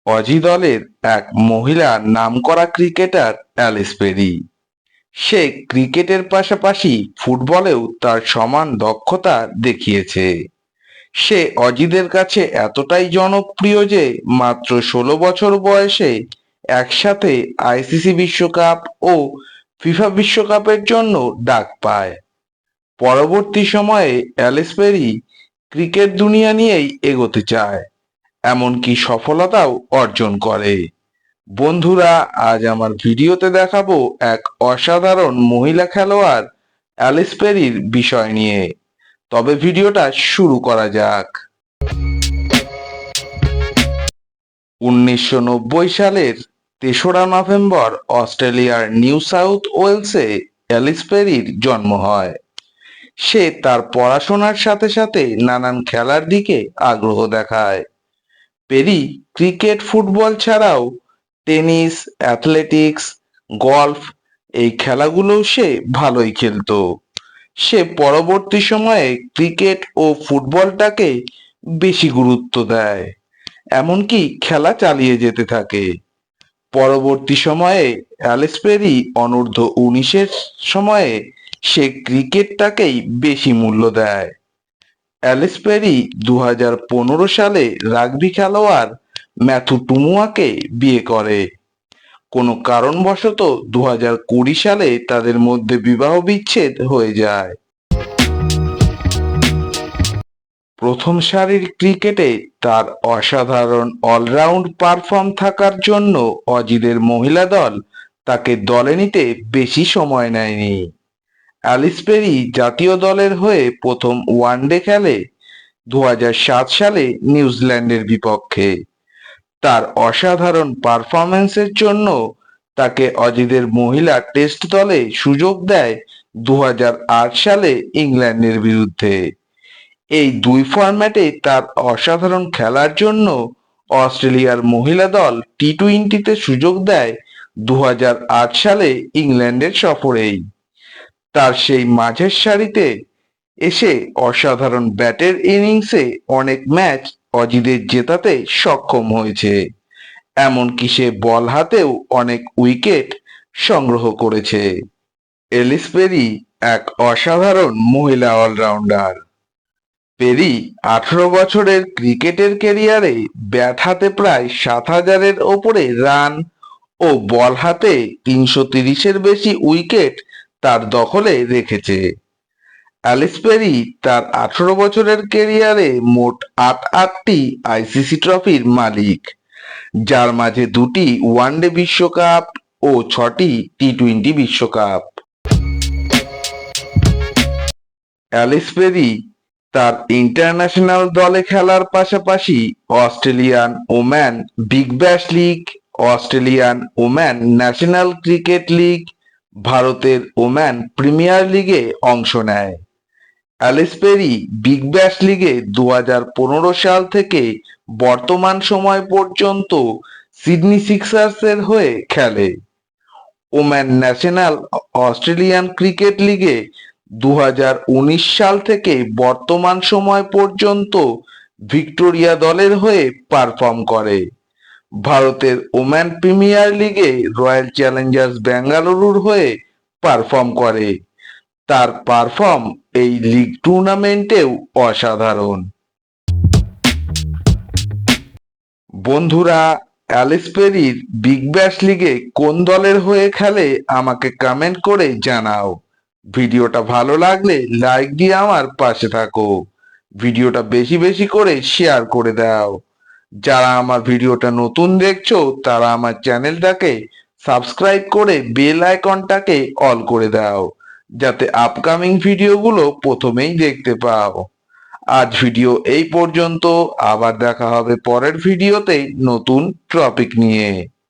Aussie দলের এক মহিলা নামকরা ক্রিকেটার অ্যালিস পেরি। সে ক্রিকেটের পাশাপাশি ফুটবলেও তার সমান দক্ষতা দেখিয়েছে। সে অজিদের কাছে এতটাই জনপ্রিয় যে মাত্র ১৬ বছর বয়সে একসাথে আইসিসি বিশ্বকাপ ও ফিফা বিশ্বকাপের জন্য ডাক পায়। পরবর্তী সময়ে অ্যালিস পেরি ক্রিকেট দুনিয়া নিয়েই এগোতে চায়, এমনকি সফলতাও অর্জন করে। বন্ধুরা, আজ আমার ভিডিওতে দেখাবো এক অসাধারণ মহিলা খেলোয়াড় অ্যালিস পেরির বিষয় নিয়ে। তবে ভিডিওটা শুরু করা যাক। ১৯৯০ সালের ৩রা নভেম্বর অস্ট্রেলিয়ার নিউ সাউথ ওয়েলসে অ্যালিস পেরির জন্ম হয়। সে তার পড়াশোনার সাথে সাথে নানান খেলার দিকে আগ্রহ দেখায়। পেরি ক্রিকেট, ফুটবল ছাড়াও টেনিস, অ্যাথলেটিক্স, গলফ এই খেলাগুলোও সে ভালোই খেলতো। সে পরবর্তী সময়ে ক্রিকেট ও ফুটবলটাকে বেশি গুরুত্ব দেয়, এমনকি খেলা চালিয়ে যেতে থাকে। পরবর্তী সময়ে অ্যালিস পেরি অনূর্ধ্ব-১৯-এর সময়ে সে ক্রিকেটটাকেই বেশি মূল্য দেয়। অ্যালিস পেরি ২০১৫ সালে রাগবি খেলোয়াড় ম্যাথু টুমুয়াকে বিয়ে করে। কোনো কারণবশত ২০২০ সালে তাদের মধ্যে বিবাহ বিচ্ছেদ হয়ে যায়। প্রথম সারির ক্রিকেটে তার অসাধারণ অলরাউন্ড পারফর্ম থাকার জন্য অজিদের মহিলা দল তাকে দলে নিতে বেশি সময় নেয়নি। অ্যালিস পেরি জাতীয় দলের হয়ে প্রথম ওয়ানডে খেলে ২০০৭ সালে নিউজিল্যান্ডের বিপক্ষে। তার অসাধারণ পারফরম্যান্সের জন্য তাকে অজিদের মহিলা টেস্ট দলে সুযোগ দেয় ২০০৮ সালে ইংল্যান্ডের বিরুদ্ধে। এই দুই ফরম্যাটে তার অসাধারণ খেলার জন্য অস্ট্রেলিয়ার মহিলা দল টি-টোয়েন্টিতে সুযোগ দেয় ২০০৮ সালে ইংল্যান্ডের সফরেই। তার সেই মাঝের সারিতে এসে অসাধারণ ব্যাটের ইনিংসে অনেক ম্যাচ অজিদের জেতাতে সক্ষম হয়েছে, এমনকি সে বল হাতেও অনেক উইকেট সংগ্রহ করেছে। অ্যালিস পেরি এক অসাধারণ মহিলা অলরাউন্ডার। পেরি ১৮ বছরের ক্রিকেটের ক্যারিয়ারে ব্যাট হাতে প্রায় ৭,০০০-এর ওপরে রান ও বল হাতে ৩৩০-এর বেশি উইকেট তার দখলে রেখেছে। অ্যালিস পেরি তার ১৮ বছরের ক্যারিয়ারে মোট আটটি আইসিসি ট্রফির মালিক, যার মাঝে ২টি ওয়ানডে বিশ্বকাপ ও ৬টি টি-টোয়েন্টি বিশ্বকাপ। অ্যালিস পেরি তার ইন্টারন্যাশনাল দলে খেলার পাশাপাশি Australian woman Big Bash league, Australian woman national cricket league, ভারতের ওম্যান প্রিমিয়ার লিগে অংশ নেয়। অ্যালিস পেরি বিগ ব্যাশ লিগে ২০১৫ সাল থেকে বর্তমান সময় পর্যন্ত সিডনি সিক্সার্সের হয়ে খেলে। ওম্যান ন্যাশনাল অস্ট্রেলিয়ান ক্রিকেট লিগে ২০১৯ সাল থেকে বর্তমান সময় পর্যন্ত ভিক্টোরিয়া দলের হয়ে পারফর্ম করে। ভারতের ওম্যান প্রিমিয়ার লিগে রয়্যাল চ্যালেঞ্জার্স বেঙ্গালুরুর হয়ে পারফর্ম করে। তার পারফর্ম এই লিগ টুর্নামেন্টেও অসাধারণ। বন্ধুরা, অ্যালিস পেরির বিগ ব্যাশ লিগে কোন দলের হয়ে খেলে আমাকে কমেন্ট করে জানাও। ভিডিওটা ভালো লাগলে লাইক দিয়ে আমার পাশে থাকো। ভিডিওটা বেশি বেশি করে শেয়ার করে দাও। যারা আমার ভিডিওটা নতুন দেখছো তারা আমার চ্যানেলটাকে সাবস্ক্রাইব করে বেল আইকনটাকে অল করে দাও, যাতে আপকামিং ভিডিওগুলো প্রথমেই দেখতে পাও। আজ ভিডিও এই পর্যন্ত, আবার দেখা হবে পরের ভিডিওতে নতুন টপিক নিয়ে।